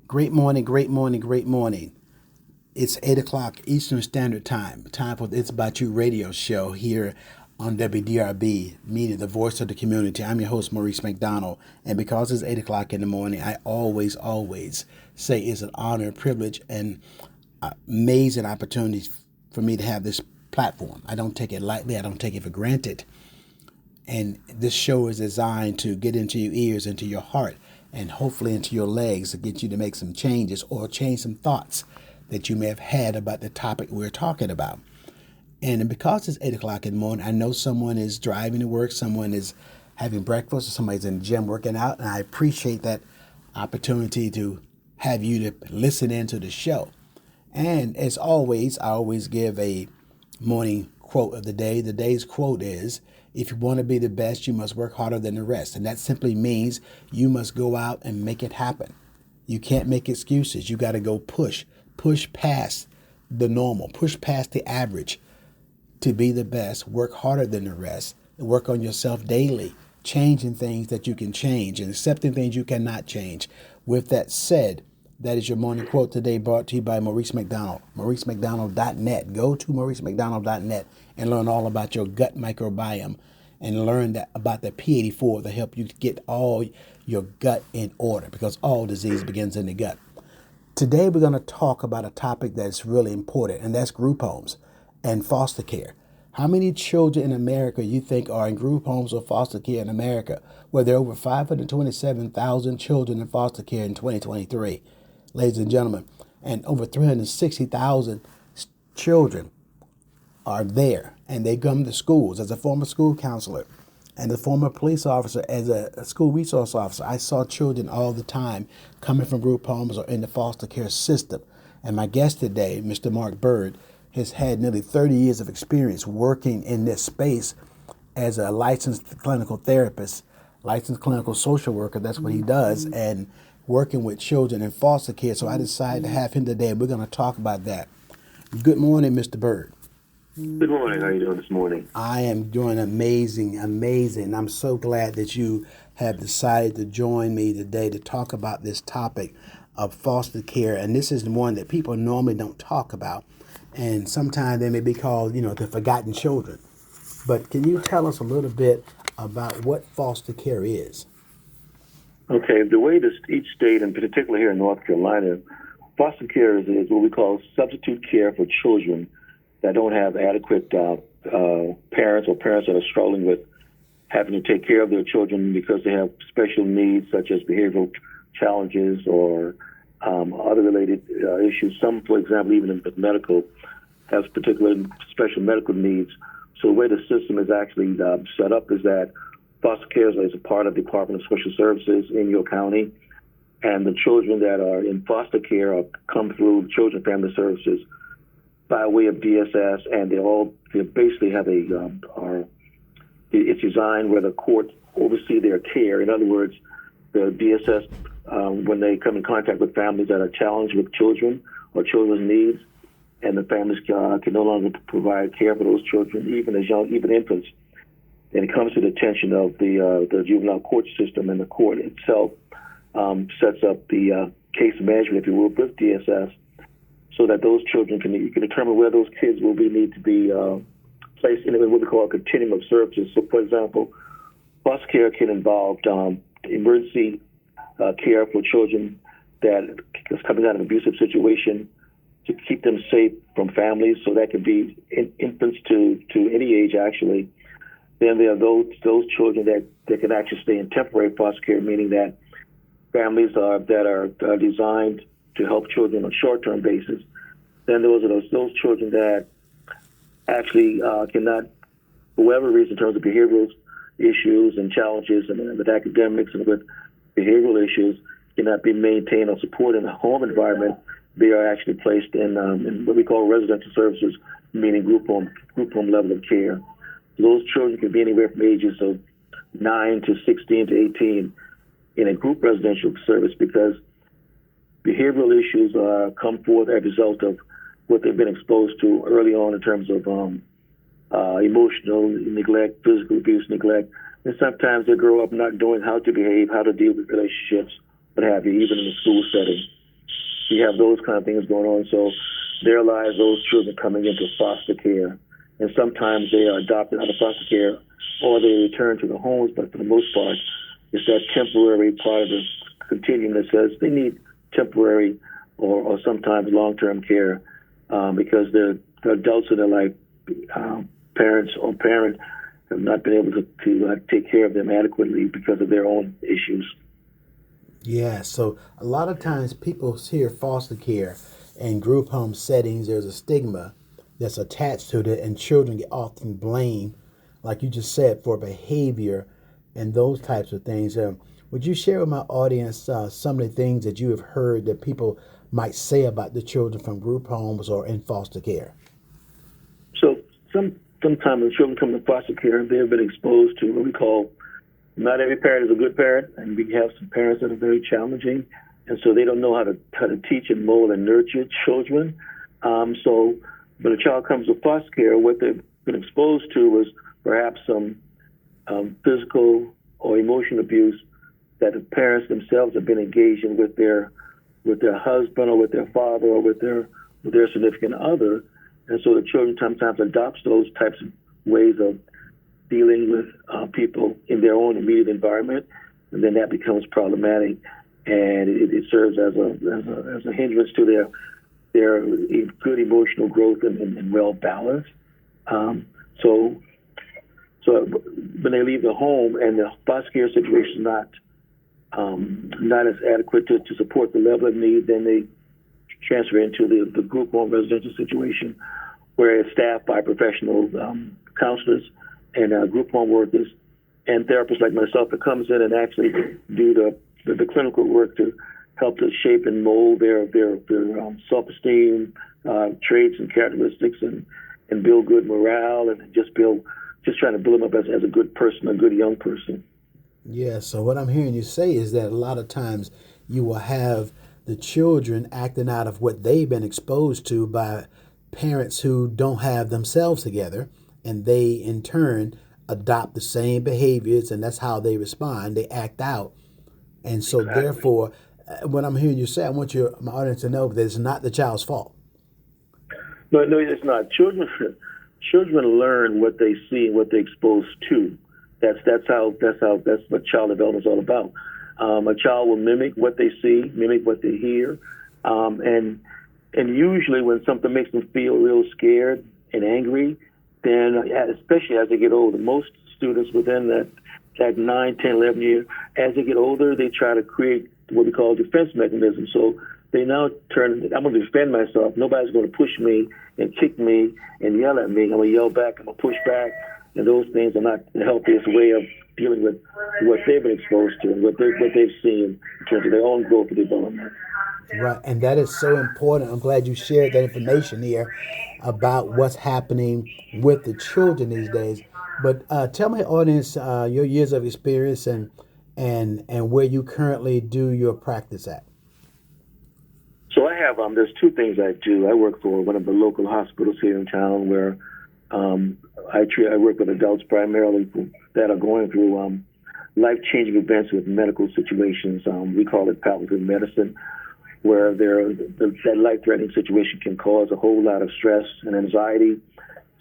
Great morning, great morning, great morning. It's 8 o'clock Eastern Standard Time. Time for It's About You radio show here on WDRB, Media, the voice of the community. I'm your host, Maurice McDonald. And because it's 8 o'clock in the morning, I always say it's an honor, privilege, and amazing opportunity for me to have this platform. I don't take it lightly, I don't take it for granted. And this show is designed to get into your ears, into your heart, and hopefully into your legs to get you to make some changes or change some thoughts that you may have had about the topic we're talking about. And because it's 8 o'clock in the morning, I know someone is driving to work, someone is having breakfast, or somebody's in the gym working out, and I appreciate that opportunity to have you to listen into the show. And as always, I always give a morning quote of the day. The day's quote is, if you want to be the best, you must work harder than the rest. And that simply means you must go out and make it happen. You can't make excuses. You got to go push past the normal, push past the average to be the best, work harder than the rest, and work on yourself daily, changing things that you can change and accepting things you cannot change. With that said, that is your morning quote today, brought to you by Maurice McDonald, MauriceMcDonald.net. Go to MauriceMcDonald.net and learn all about your gut microbiome and learn that about the P84 to help you get all your gut in order, because all disease begins in the gut. Today we're going to talk about a topic that's really important, and that's group homes and foster care. How many children in America you think are in group homes or foster care in America? Well, there are over 527,000 children in foster care in 2023, ladies and gentlemen, and over 360,000 children are there, and they come to schools. As a former school counselor and a former police officer, as a school resource officer, I saw children all the time coming from group homes or in the foster care system. And my guest today, Mr. Mark Byrd, has had nearly 30 years of experience working in this space as a licensed clinical therapist, licensed clinical social worker. That's what he does, and working with children in foster care. So I decided to have him today, and we're going to talk about that. Good morning, Mr. Byrd. Good morning. How are you doing this morning? I am doing amazing. I'm so glad that you have decided to join me today to talk about this topic of foster care. And this is one that people normally don't talk about. And sometimes they may be called, the forgotten children. But can you tell us a little bit about what foster care is? Okay, the way this each state, and particularly here in North Carolina, foster care is what we call substitute care for children that don't have adequate parents, or parents that are struggling with having to take care of their children because they have special needs such as behavioral challenges or other related issues. Some, for example, even with medical, has particular special medical needs. So the way the system is actually set up is that foster care is a part of the Department of Social Services in your county, and the children that are in foster care come through Children and Family Services by way of DSS, and they basically have it's designed where the court oversee their care. In other words, the DSS, when they come in contact with families that are challenged with children or children's needs, and the families can no longer provide care for those children, even infants, and it comes to the attention of the juvenile court system, and the court itself sets up the case management, if you will, with DSS, so that those children you can determine where those kids will need to be placed in what we call a continuum of services. So, for example, foster care can involve emergency care for children that is coming out of an abusive situation to keep them safe from families. So that could be infants to any age, actually. Then there are those children that can actually stay in temporary foster care, meaning that families that are designed to help children on a short-term basis. Then those children that actually cannot, for whatever reason, in terms of behavioral issues and challenges and with academics and with behavioral issues, cannot be maintained or supported in a home environment. They are actually placed in what we call residential services, meaning group home level of care. Those children can be anywhere from ages of 9 to 16 to 18 in a group residential service, because behavioral issues come forth as a result of what they've been exposed to early on in terms of emotional neglect, physical abuse, neglect. And sometimes they grow up not knowing how to behave, how to deal with relationships, what have you, even in the school setting. we have those kind of things going on. So there lies those children coming into foster care. And sometimes they are adopted out of foster care or they return to the homes, but for the most part, it's that temporary part of the continuum that says they need temporary or sometimes long-term care because the adults in their life, parents or parent, have not been able to take care of them adequately because of their own issues. Yeah, so a lot of times people hear foster care and group home settings, there's a stigma that's attached to it, and children get often blamed, like you just said, for behavior and those types of things. Would you share with my audience some of the things that you have heard that people might say about the children from group homes or in foster care? So sometimes when children come to foster care, they have been exposed to what we call, not every parent is a good parent, and we have some parents that are very challenging, and so they don't know how to teach and mold and nurture children. So when a child comes to foster care, what they've been exposed to was perhaps some physical or emotional abuse that the parents themselves have been engaged in with their husband or with their father or with their significant other, and so the children sometimes adopts those types of ways of dealing with people in their own immediate environment, and then that becomes problematic, and it serves as a hindrance to their good emotional growth and well balance. So when they leave the home and the foster care situation is not as adequate to support the level of need, then they transfer into the group home residential situation, where it's staffed by professional counselors and group home workers and therapists like myself that comes in and actually do the clinical work to help to shape and mold their self-esteem, traits and characteristics, and build good morale, and just trying to build them up as a good person, a good young person. Yeah, so what I'm hearing you say is that a lot of times you will have the children acting out of what they've been exposed to by parents who don't have themselves together, and they in turn adopt the same behaviors, and that's how they respond. They act out. And so Exactly. therefore, what I'm hearing you say, I want my audience to know that it's not the child's fault. No, it's not. Children learn what they see and what they're exposed to. That's what child development is all about. A child will mimic what they see, mimic what they hear, and usually when something makes them feel real scared and angry, then especially as they get older, most students within that 9, 10, 11 years, as they get older, they try to create what we call defense mechanisms. So they now turn, I'm going to defend myself. Nobody's going to push me and kick me and yell at me. I'm going to yell back. I'm going to push back. And those things are not the healthiest way of dealing with what they've been exposed to and what they've seen in terms of their own growth and development. Right, and that is so important. I'm glad you shared that information here about what's happening with the children these days. But tell my audience your years of experience and where you currently do your practice at. So I have there's two things I do. I work for one of the local hospitals here in town where I work with adults primarily that are going through life-changing events with medical situations. We call it palliative medicine, where that life-threatening situation can cause a whole lot of stress and anxiety.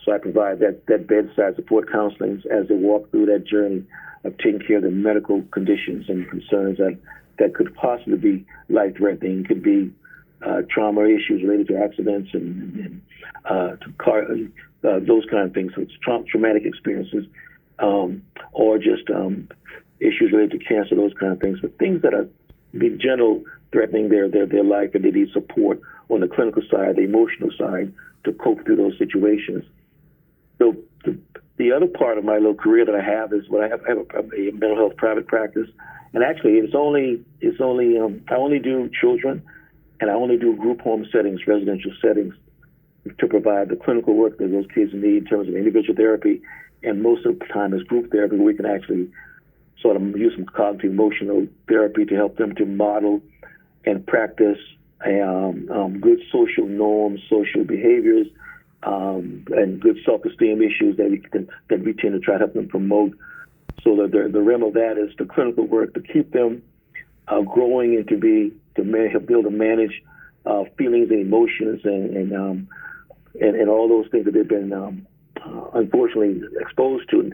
So I provide that bedside support counseling as they walk through that journey of taking care of the medical conditions and concerns that could possibly be life-threatening. It could be trauma issues related to accidents and to car, those kind of things. So it's traumatic experiences, or just issues related to cancer, those kind of things. But things that are in general threatening their life, and they need support on the clinical side, the emotional side, to cope through those situations. So the other part of my little career that I have is I have a mental health private practice, and actually I only do children, and I only do group home settings, residential settings, to provide the clinical work that those kids need in terms of individual therapy, and most of the time is group therapy, where we can actually sort of use some cognitive emotional therapy to help them to model and practice good social norms, social behaviors, and good self-esteem issues that we tend to try to help them promote. So that the realm of that is the clinical work to keep them growing and to be able to manage feelings and emotions and all those things that they've been unfortunately exposed to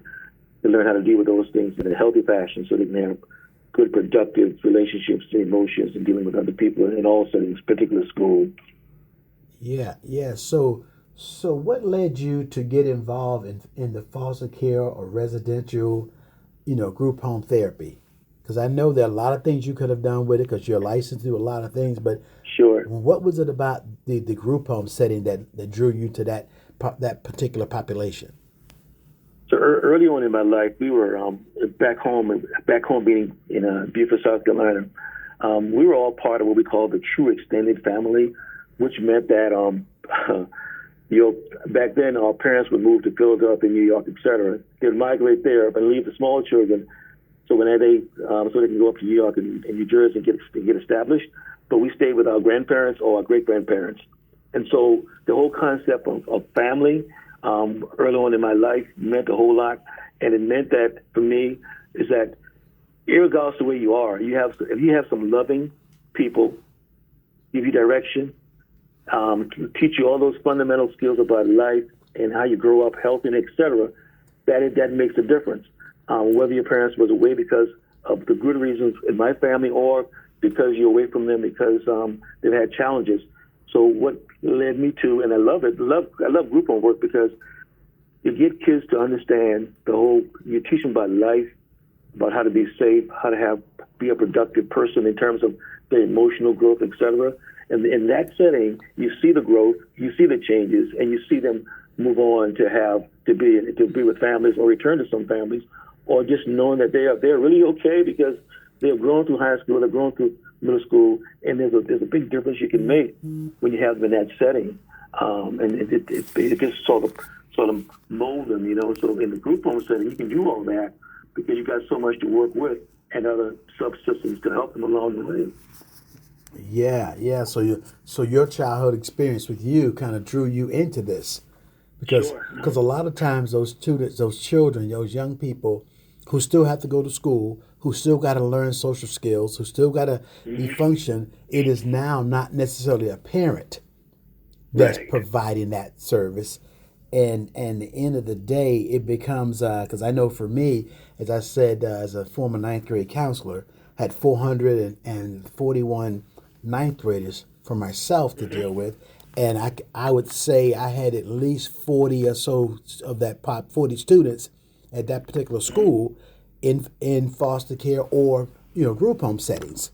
learn how to deal with those things in a healthy fashion so they can have good, productive relationships and emotions and dealing with other people in all settings, particularly school. Yeah, yeah. So what led you to get involved in the foster care or residential, group home therapy? Because I know there are a lot of things you could have done with it because you're licensed to do a lot of things, but Sure. what was it about the group home setting that drew you to that particular population? So early on in my life, we were back home being in Beaufort, South Carolina. We were all part of what we call the true extended family, which meant that back then our parents would move to Philadelphia, New York, etc. They'd migrate there and leave the small children, so when they so they can go up to New York and New Jersey and get established. But we stayed with our grandparents or our great grandparents, and so the whole concept of family early on in my life meant a whole lot, and it meant that for me is that regardless of where you are, if you have some loving people, give you direction, teach you all those fundamental skills about life and how you grow up healthy, etc. That makes a difference. Whether your parents was away because of the good reasons in my family or because you're away from them because they've had challenges. So what led me to, and I love it, I love group home work because you get kids to understand you teach them about life, about how to be safe, how to be a productive person in terms of their emotional growth, etc. And in that setting, you see the growth, you see the changes, and you see them move on to be with families or return to some families, or just knowing that they're really okay because they've grown through high school, they've grown through middle school, and there's a big difference you can make when you have them in that setting, and it just sort of mold them, So in the group home setting, you can do all that because you've got so much to work with and other subsystems to help them along the way. Yeah, yeah. So your childhood experience with you kind of drew you into this because Sure. a lot of times those students, those children, those young people who still have to go to school, who still got to learn social skills, who still got to be function, it is now not necessarily a parent that's Right. providing that service. And the end of the day, it becomes because I know for me, as I said, as a former ninth grade counselor, had 441 ninth graders for myself to deal with, and I would say I had at least 40 or so of that 40 students at that particular school in foster care or group home settings.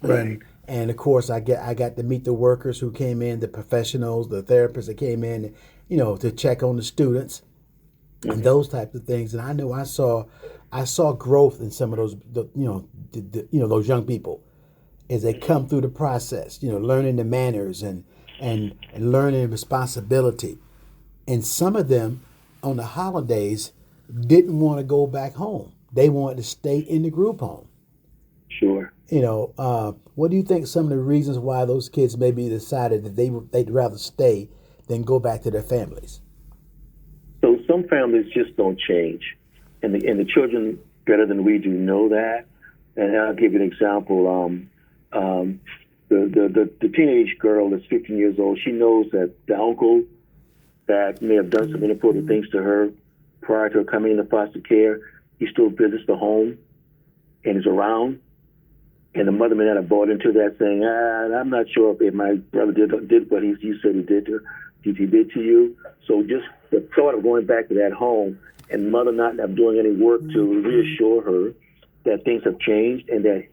Right. And of course I got to meet the workers who came in, the professionals, the therapists that came in, to check on the students and those types of things. And I know I saw growth in some of those those young people as they come through the process, learning the manners and learning responsibility. And some of them on the holidays didn't want to go back home. They wanted to stay in the group home. Sure. What do you think some of the reasons why those kids maybe decided that they'd rather stay than go back to their families? So some families just don't change, and the children better than we do know that. And I'll give you an example. The teenage girl that's 15 years old, she knows that the uncle that may have done some inappropriate things to her prior to her coming into foster care, he still visits the home and is around. And the mother may not have bought into that, saying, I'm not sure if my brother did what he said he did to you. So just the thought of going back to that home and mother not doing any work to reassure her that things have changed and that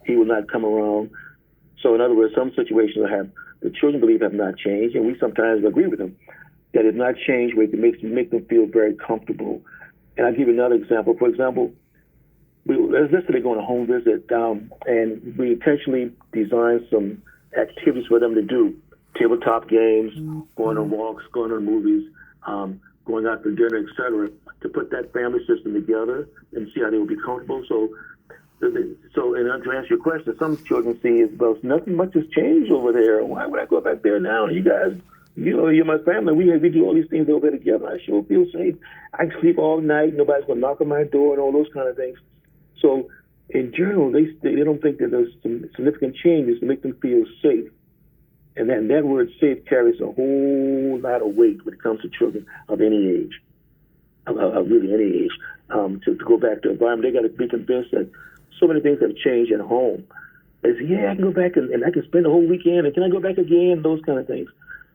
he will not come around. So in other words, some situations the children believe have not changed, and we sometimes agree with them that it's not changed where it make them feel very comfortable. And I'll give you another example. For example, let's say go on a home visit, and we intentionally designed some activities for them to do: tabletop games, going on walks, going on movies, going out for dinner, etc., to put that family system together and see how they will be comfortable. So, and to answer your question, some children see nothing much has changed over there. Why would I go back there now? You guys, you're my family. We do all these things over there together. I sure feel safe. I can sleep all night. Nobody's going to knock on my door and all those kind of things. So in general, they don't think that there's some significant changes to make them feel safe. And that word safe carries a whole lot of weight when it comes to children of any age, of really any age. To go back to the environment, they got to be convinced that so many things have changed at home. They say, yeah, I can go back and I can spend the whole weekend, and can I go back again? Those kind of things.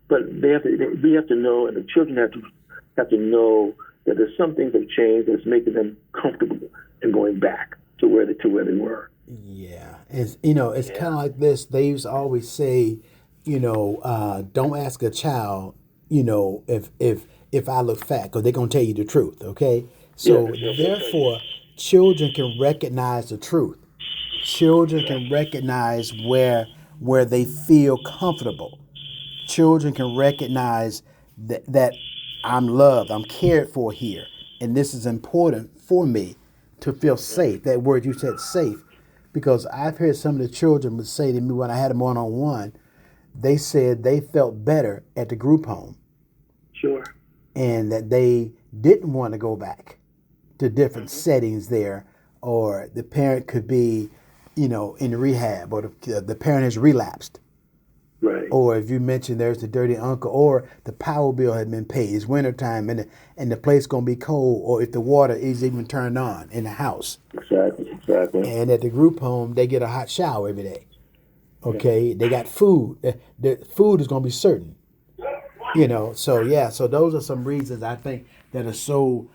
But we have to know, and the children have to know that there's some things that have changed that's making them comfortable in going back to where they were. Yeah, it's kind of like this. They used to always say, don't ask a child, if I look fat, because they're gonna tell you the truth. Okay, so therefore, children can recognize the truth. Children can recognize where they feel comfortable. Children can recognize that I'm loved, I'm cared for here, and this is important for me to feel safe. That word you said, safe, because I've heard some of the children would say to me when I had them one-on-one, they said they felt better at the group home. Sure. And that they didn't want to go back to different settings there, or the parent could be, in rehab, or the parent has relapsed. Right. Or if you mentioned there's the dirty uncle, or the power bill had been paid, it's wintertime and the place gonna be cold, or if the water is even turned on in the house. Exactly. And at the group home, they get a hot shower every day. Okay, they got food. The food is gonna be certain. So those are some reasons I think that are so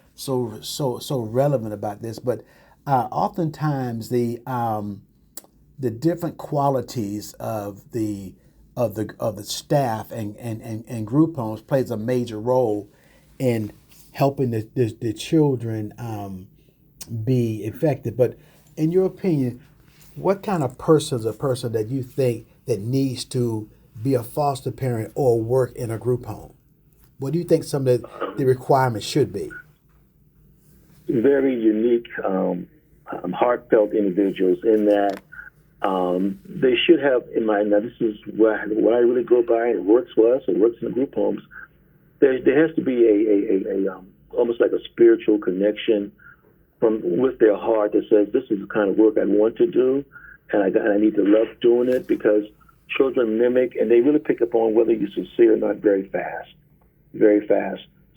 relevant about this. But oftentimes the different qualities of the staff and group homes plays a major role in helping the children be effective. But in your opinion, what kind of person is a person that you think that needs to be a foster parent or work in a group home? What do you think some of the requirements should be? Very unique, heartfelt individuals in that they should have in mind. Now, this is what I really go by, and it works for us, it works in the group homes. There has to be a almost like a spiritual connection with their heart that says, this is the kind of work I want to do, and I need to love doing it, because children mimic, and they really pick up on whether you're sincere or not very fast.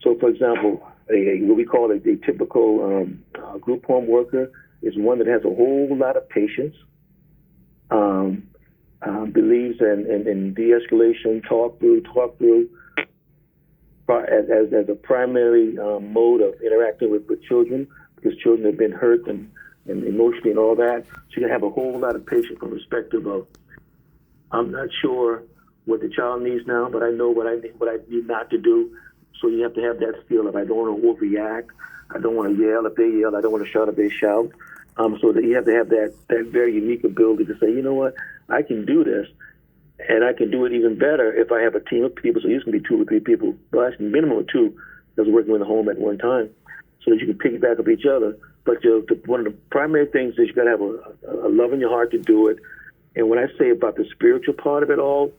So, for example, what we call a typical group home worker is one that has a whole lot of patience, believes in de-escalation, talk through, as a primary mode of interacting with children, because children have been hurt and emotionally and all that. So you have a whole lot of patience from the perspective of, I'm not sure what the child needs now, but I know what I need not to do. So you have to have that feel of, I don't want to overreact, I don't want to yell if they yell, I don't want to shout if they shout. So that you have to have that very unique ability to say, you know what, I can do this, and I can do it even better if I have a team of people. So it can be 2 or 3 people, well, actually minimum of 2 that's working in the home at one time, so that you can piggyback off each other. But one of the primary things is you got to have a love in your heart to do it. And when I say about the spiritual part of it all,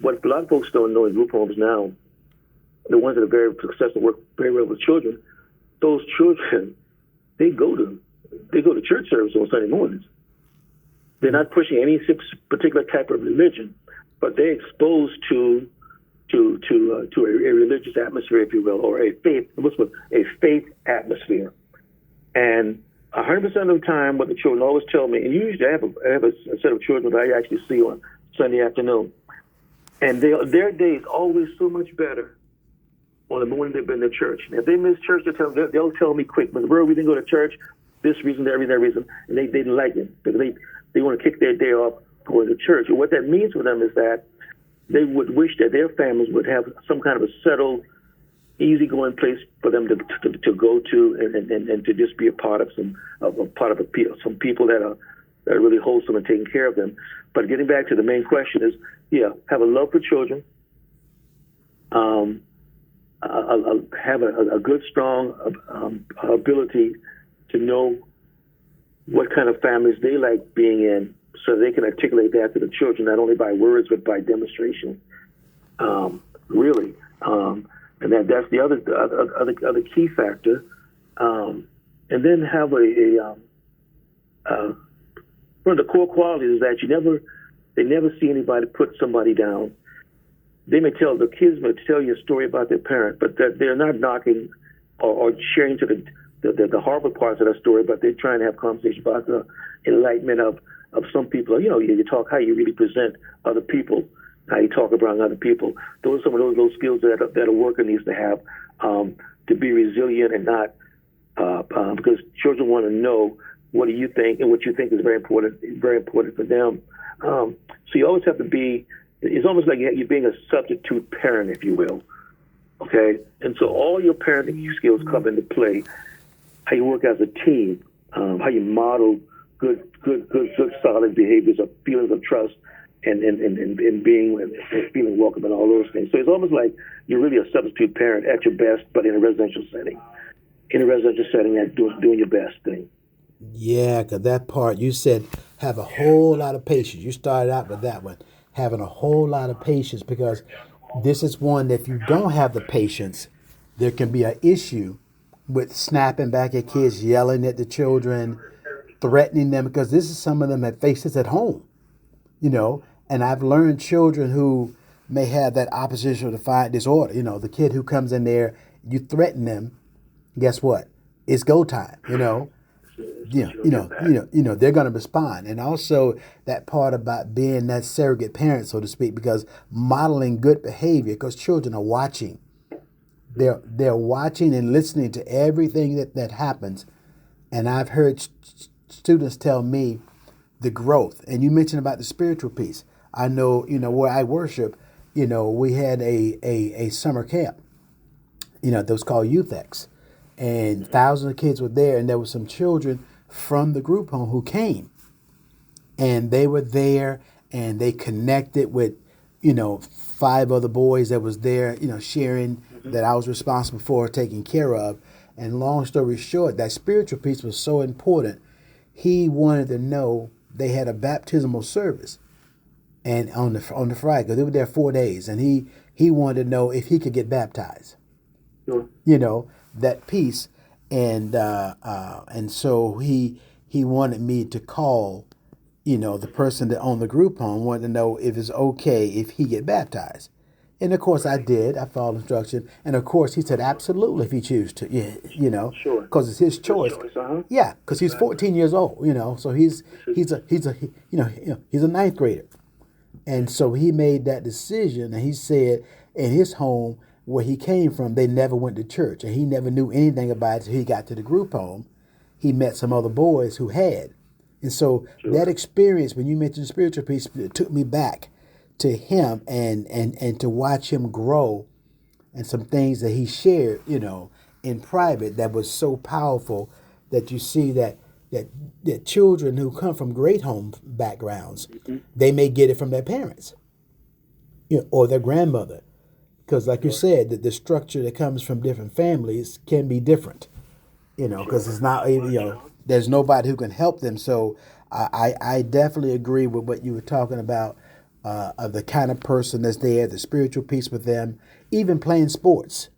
what a lot of folks don't know in group homes now, the ones that are very successful, work very well with children, those children, they go to church service on Sunday mornings. They're not pushing any particular type of religion, but they're exposed to a religious atmosphere, if you will, or a faith atmosphere. And 100% of the time, what the children always tell me, and usually I have a set of children that I actually see on Sunday afternoon, and their day is always so much better on the morning they've been to church. And if they miss church, they'll tell me quick, but bro, we didn't go to church, this reason, that reason, and they didn't like it because they want to kick their day off going to church. And what that means for them is that they would wish that their families would have some kind of a settled, easygoing place for them to go to and to just be a part of some people that are really wholesome and taking care of them. But getting back to the main question is, have a love for children, have a good, strong ability to know what kind of families they like being in, so they can articulate that to the children, not only by words but by demonstration. Really. And that's the other key factor. And then have one of the core qualities is that they never see anybody put somebody down. The kids may tell you a story about their parent, but they're not knocking or sharing to the horrible parts of that story, but they're trying to have conversation about the enlightenment of some people. You talk how you really present other people, how you talk around other people. Those are some of those skills that a worker needs to have, to be resilient and not, because children want to know what do you think, and what you think is very important for them. So you always have to be. It's almost like you're being a substitute parent, if you will. Okay, and so all your parenting skills come into play. How you work as a team, how you model good, solid behaviors of feelings of trust, and feeling welcome and all those things. So it's almost like you're really a substitute parent at your best, but in a residential setting. At doing your best thing. Yeah, because that part you said, have a whole lot of patience. You started out with that one, having a whole lot of patience, because this is one that if you don't have the patience, there can be an issue with snapping back at kids, yelling at the children, threatening them, because this is some of them that face this at home, And I've learned children who may have that oppositional defiant disorder. The kid who comes in there, you threaten them, guess what? It's go time, they're going to respond. And also that part about being that surrogate parent, so to speak, because modeling good behavior, because children are watching. They're watching and listening to everything that happens. And I've heard students tell me the growth. And you mentioned about the spiritual piece. I know, where I worship, we had a summer camp, that was called YouthX. And thousands of kids were there, and there were some children from the group home who came. And they were there, and they connected with, 5 other boys that was there, sharing that I was responsible for, taking care of. And long story short, that spiritual piece was so important. He wanted to know they had a baptismal service, and on the Friday, because they were there 4 days, and he wanted to know if he could get baptized. Sure. That piece, and so he wanted me to call, the person that owned the group home, wanted to know if it's okay if he get baptized. And of course I did. I followed instruction, and of course he said absolutely if he chooses to. Yeah, Sure. Because it's his choice. Yeah, because he's 14 years old. So he's a ninth grader, and so he made that decision. And he said in his home where he came from, they never went to church, and he never knew anything about it until he got to the group home. He met some other boys who had, and so that experience, when you mentioned the spiritual piece, it took me back to him and to watch him grow, and some things that he shared, in private that was so powerful, that you see that children who come from great home backgrounds, they may get it from their parents, or their grandmother, because like you said, the structure that comes from different families can be different, because it's not, there's nobody who can help them. So I definitely agree with what you were talking about. Of the kind of person that's there, the spiritual piece with them, even playing sports.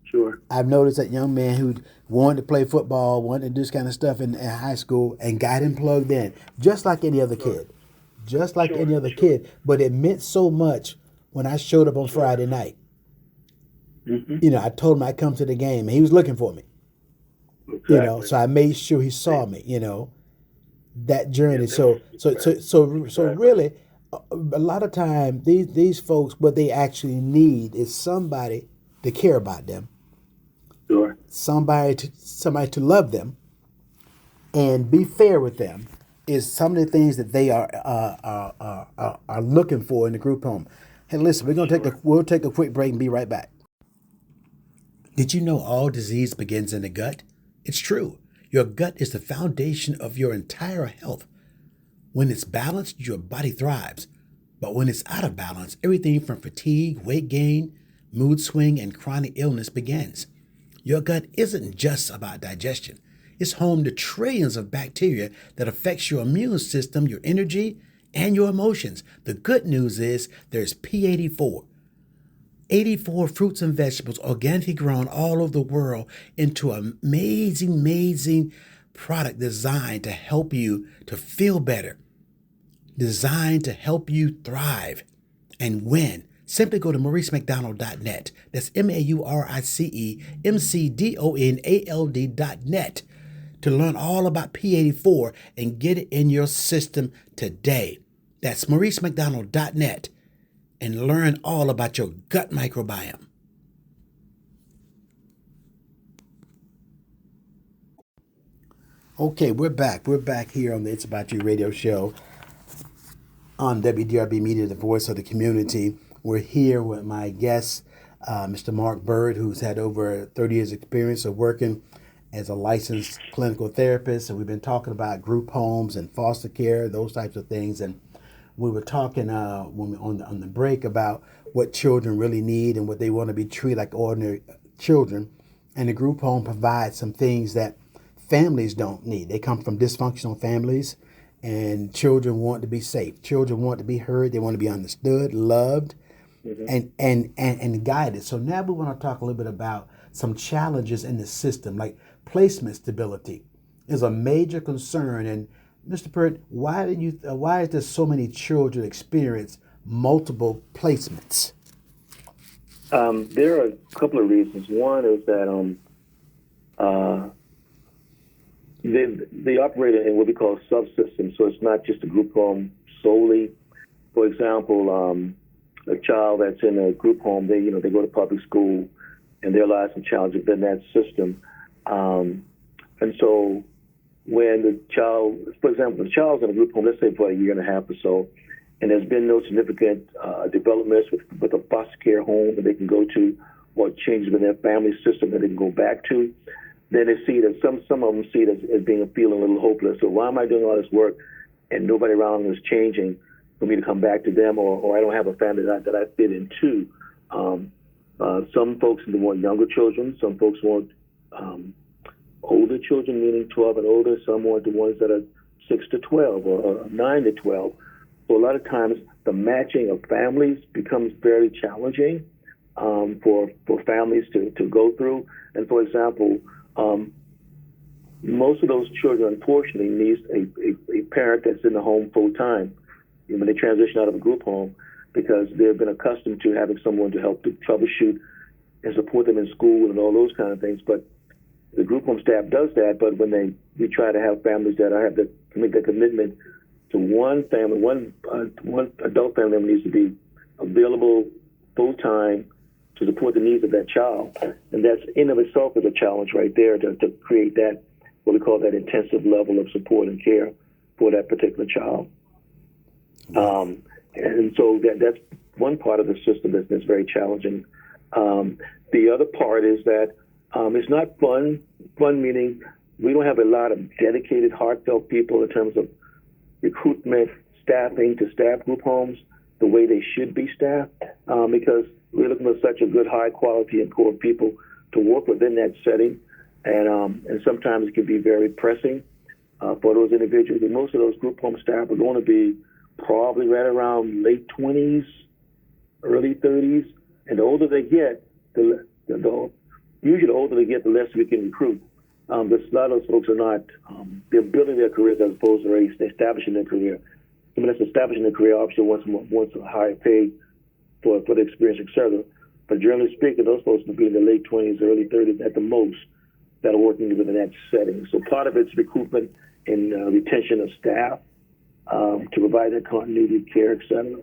Sure. I've noticed that young man who wanted to play football, wanted to do this kind of stuff in high school, and got him plugged in, just like any other kid. Just like any other kid. But it meant so much when I showed up on Friday night. Mm-hmm. I told him I'd come to the game, and he was looking for me. Exactly. So I made sure he saw me, that journey. So really, a lot of time, these folks, what they actually need is somebody to care about them, sure, somebody to love them, and be fair with them. Is some of the things that they are looking for in the group home. Hey, listen, we'll take a quick break and be right back. Did you know all disease begins in the gut? It's true. Your gut is the foundation of your entire health. When it's balanced, your body thrives. But when it's out of balance, everything from fatigue, weight gain, mood swing, and chronic illness begins. Your gut isn't just about digestion. It's home to trillions of bacteria that affects your immune system, your energy, and your emotions. The good news is there's P84. 84 fruits and vegetables organically grown all over the world into amazing product designed to help you to feel better, designed to help you thrive and win. Simply go to MauriceMcDonald.net. That's MauriceMcDonald.net to learn all about P84 and get it in your system today. That's MauriceMcDonald.net and learn all about your gut microbiome. Okay, we're back. We're back here on the It's About You radio show on WDRB Media, the voice of the community. We're here with my guest, Mr. Mark Byrd, who's had over 30 years experience of working as a licensed clinical therapist. And we've been talking about group homes and foster care, those types of things. And we were talking on the break about what children really need and what they want to be treated like ordinary children. And the group home provides some things that families don't need. They come from dysfunctional families, and children want to be safe. Children want to be heard. They want to be understood, loved, and guided. So now we want to talk a little bit about some challenges in the system, like placement stability is a major concern. And Mr. Byrd, why is there so many children experience multiple placements? There are a couple of reasons. One is that they operate in what we call subsystems, so it's not just a group home solely. For example, a child that's in a group home, they go to public school, and there are some challenges within that system. And so when the child, for example, the child's in a group home, let's say for a year and a half or so, and there's been no significant developments with a foster care home that they can go to, or changes in their family system that they can go back to, then they see that some of them see it as being feeling a little hopeless. So why am I doing all this work and nobody around me is changing for me to come back to them, or I don't have a family that I fit into? Some folks want younger children. Some folks want older children, meaning 12 and older. Some want the ones that are 6 to 12 or 9 to 12. So a lot of times the matching of families becomes very challenging for families to go through. And for example, most of those children, unfortunately, needs a parent that's in the home full time when they transition out of a group home, because they've been accustomed to having someone to help to troubleshoot and support them in school and all those kind of things. But the group home staff does that. But when we try to have families that have to make that commitment to one family, one adult family member needs to be available full time to support the needs of that child. And that's in of itself is a challenge right there to create that, what we call that intensive level of support and care for that particular child. And so that's one part of the system that's very challenging. The other part is that it's not fun. Fun meaning we don't have a lot of dedicated, heartfelt people in terms of recruitment, staffing to staff group homes the way they should be staffed, because we're looking for such a good, high quality and core people to work within that setting. And sometimes it can be very pressing for those individuals. And most of those group home staff are going to be probably right around late 20s, early 30s. And the older they get, usually the older they get, the less we can recruit. But a lot of those folks are not, they're building their careers as opposed to already establishing their career. Someone that's establishing their career obviously wants a higher pay for the experience, et cetera. But generally speaking, those folks will be in the late 20s, early 30s at the most that are working within that setting. So part of it's recruitment and retention of staff to provide that continuity of care, et cetera.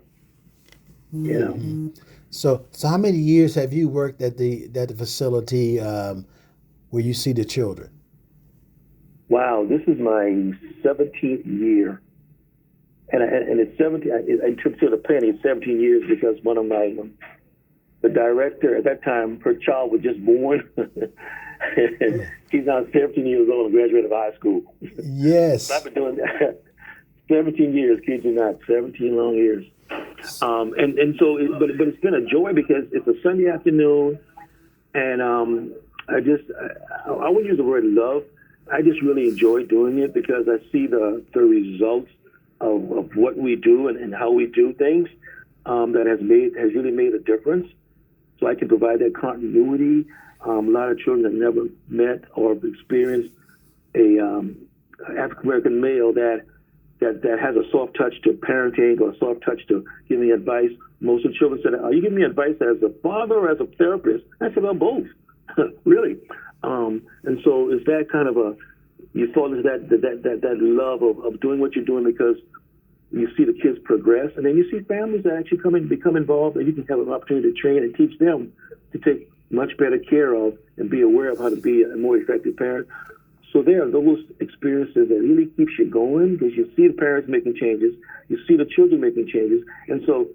Mm-hmm. So how many years have you worked at the facility where you see the children? Wow, this is my 17th year. And it's 17, I took to the penny, it's 17 years because one of my, the director at that time, her child was just born. And she's now 17 years old and graduated high school. Yes. So I've been doing that 17 years, kid you not, 17 long years. And so, but it's been a joy because it's a Sunday afternoon, and I wouldn't use the word love. I just really enjoy doing it because I see the results of what we do and how we do things that has really made a difference. So I can provide that continuity. A lot of children have never met or experienced African American male that has a soft touch to parenting or a soft touch to giving advice. Most of the children said, "Are you giving me advice as a father or as a therapist?" I said, "Well, both, really." And so it's that kind of you fall into that love of doing what you're doing because you see the kids progress, and then you see families that actually become involved, and you can have an opportunity to train and teach them to take much better care of and be aware of how to be a more effective parent. So there are those experiences that really keeps you going because you see the parents making changes, you see the children making changes, and so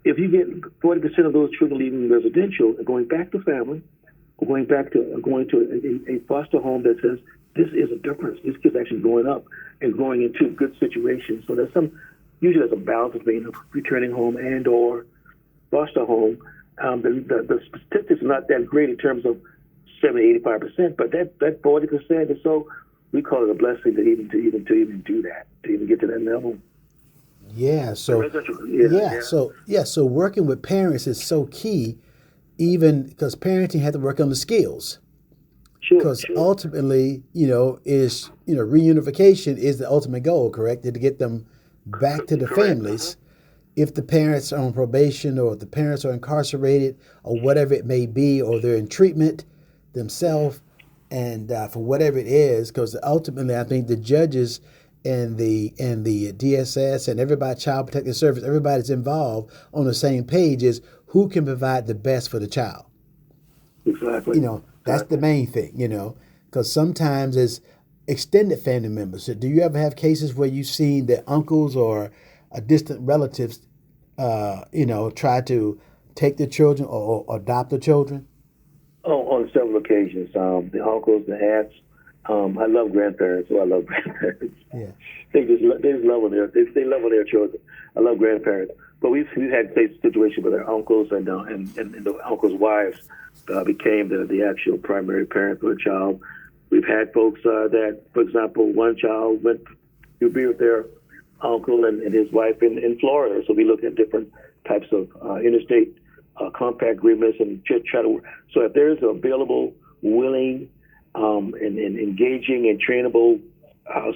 if you get 40% of those children leaving residential and going back to family, or going to a foster home that says this is a difference. This kid's actually growing up and growing into good situations. So usually there's a balance between returning home and or foster home. The statistics are not that great in terms of 70, 85%, but that 40% or so, we call it a blessing to even do that, to even get to that level. Yeah. So So working with parents is so key, even because parenting had to work on the skills. Because ultimately, reunification is the ultimate goal, correct? To get them back to the families. If the parents are on probation or if the parents are incarcerated or whatever it may be, or they're in treatment themselves, and for whatever it is, because ultimately I think the judges and the DSS and everybody, Child Protective Service, everybody's involved on the same page is who can provide the best for the child. Exactly. That's the main thing, because sometimes it's extended family members. So do you ever have cases where you've seen that uncles or distant relatives, try to take the children or adopt the children? Oh, on several occasions. The uncles, the aunts. I love grandparents. I love grandparents. Yeah. They just love when they love when their children. I love grandparents. But we've had situations with our uncles and the uncles' wives became the actual primary parent for the child. We've had folks that, for example, one child went to be with their uncle and his wife in Florida. So we look at different types of interstate compact agreements and try to. So if there's an available, willing, and engaging and trainable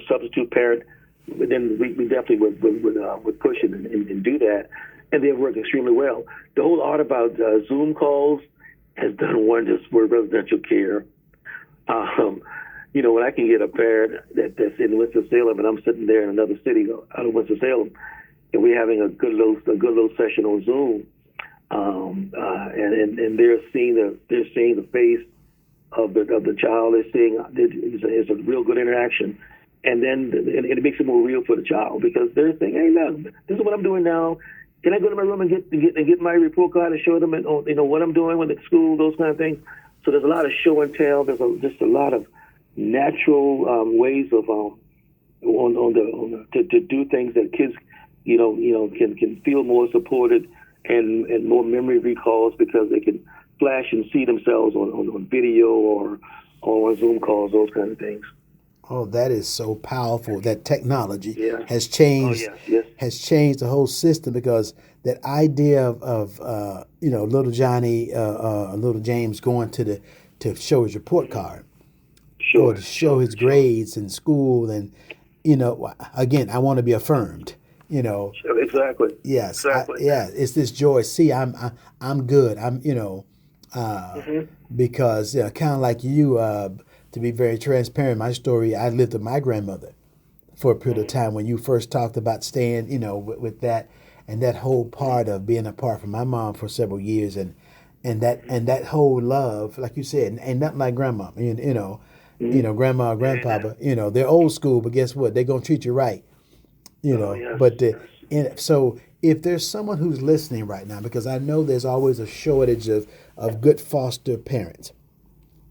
substitute parent, then we definitely would push it and do that. And they work extremely well. The whole art about Zoom calls has done wonders for residential care. When I can get a parent that's in Winston-Salem and I'm sitting there in another city out of Winston-Salem, and we're having a good little session on Zoom, and they're seeing the face of the child. They're seeing it's a real good interaction, and then it makes it more real for the child because they're saying, "Hey, look, this is what I'm doing now. Can I go to my room and get my report card and show them what I'm doing with the school, those kind of things?" So there's a lot of show and tell. There's just a lot of natural ways of to do things that kids can feel more supported and more memory recalls because they can flash and see themselves on video or on Zoom calls, those kind of things. Oh, that is so powerful. That technology has changed has changed the whole system because that idea of little Johnny, little James going to show his report card, or to show his grades in school, and again, I want to be affirmed. Exactly. Yes. Exactly. It's this joy. See, I'm good. I'm because kind of like you. To be very transparent, my story, I lived with my grandmother for a period of time when you first talked about staying, with that and that whole part of being apart from my mom for several years and that whole love, like you said, and not like grandma, grandma, grandpapa, they're old school, but guess what? They're going to treat you right, but so if there's someone who's listening right now, because I know there's always a shortage of good foster parents.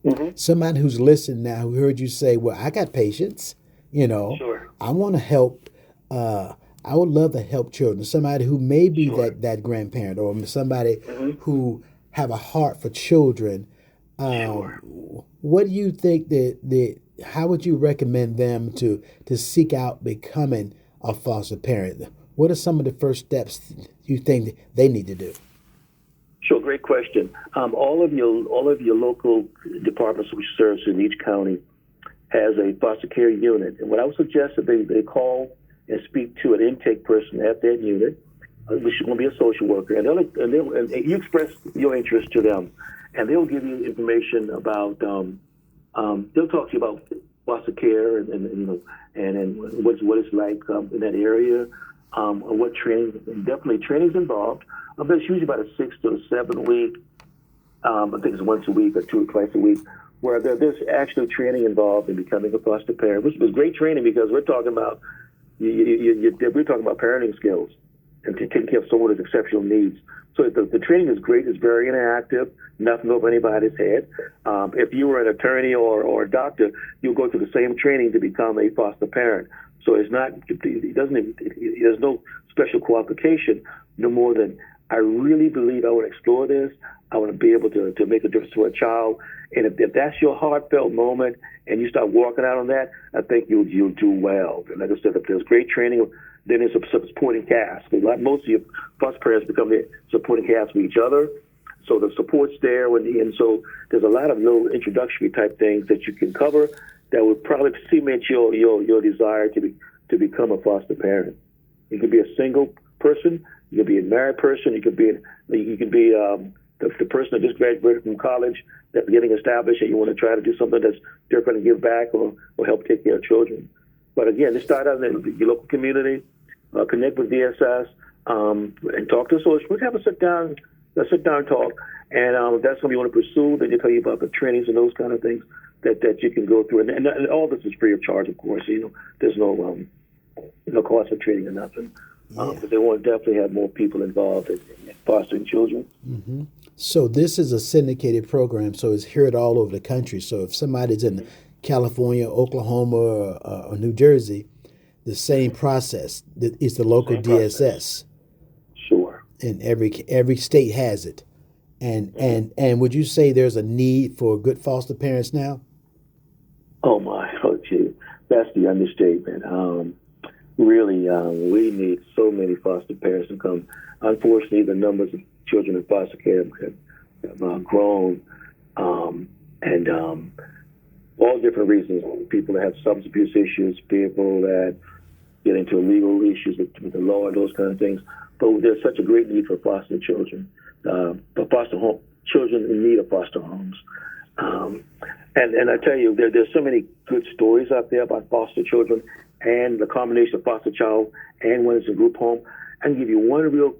Mm-hmm. Somebody who's listening now who heard you say, well, I got patience, Sure. I want to help. I would love to help children. Somebody who may be that grandparent or somebody who have a heart for children. What do you think how would you recommend them to seek out becoming a foster parent? What are some of the first steps you think they need to do? Sure, great question. All of your local departments which serves in each county has a foster care unit. And what I would suggest that they call and speak to an intake person at that unit, which is going to be a social worker, and you express your interest to them, and they'll give you information about. They'll talk to you about foster care and what it's like in that area, what training. Definitely, training's involved. But it's usually about a 6 to a 7 week. I think it's once a week or twice a week, where there's actual training involved in becoming a foster parent, which was great training because we're talking about we're talking about parenting skills and taking care of someone with exceptional needs. So the training is great. It's very interactive. Nothing over anybody's head. If you were an attorney or a doctor, you'll go through the same training to become a foster parent. So it's not. There's no special qualification. No more than I really believe I would explore this. I want to be able to make a difference to a child. And if that's your heartfelt moment and you start working out on that, I think you'll do well. And like I said, if there's great training, then there's a supporting cast. Most of your foster parents become the supporting cast for each other. So the support's there. And so there's a lot of little introductory type things that you can cover that would probably cement your desire to become a foster parent. You could be a single person. You could be a married person. You could be the person that just graduated from college that's getting established, and you want to try to do something that's they're going to give back or help take care of children. But again, just start out in your local community, connect with DSS, and talk to a social worker. Have a sit down talk, and if that's something you want to pursue, then they tell you about the trainings and those kind of things that you can go through. And all this is free of charge, of course. There's no cost of training or nothing. Yeah. But they want to definitely have more people involved in fostering children. Mm-hmm. So this is a syndicated program, so it's heard all over the country. So if somebody's in California, Oklahoma, or New Jersey, the same process. It's the local DSS. Sure. And every state has it. And would you say there's a need for good foster parents now? Oh my, gee, that's the understatement. Really, we need so many foster parents to come. Unfortunately, the numbers of children in foster care have grown, and all different reasons. People that have substance abuse issues, people that get into legal issues with the law and those kind of things. But there's such a great need for foster children, children in need of foster homes. And I tell you, there's so many good stories out there about foster children and the combination of foster child and when it's a group home. I can give you one real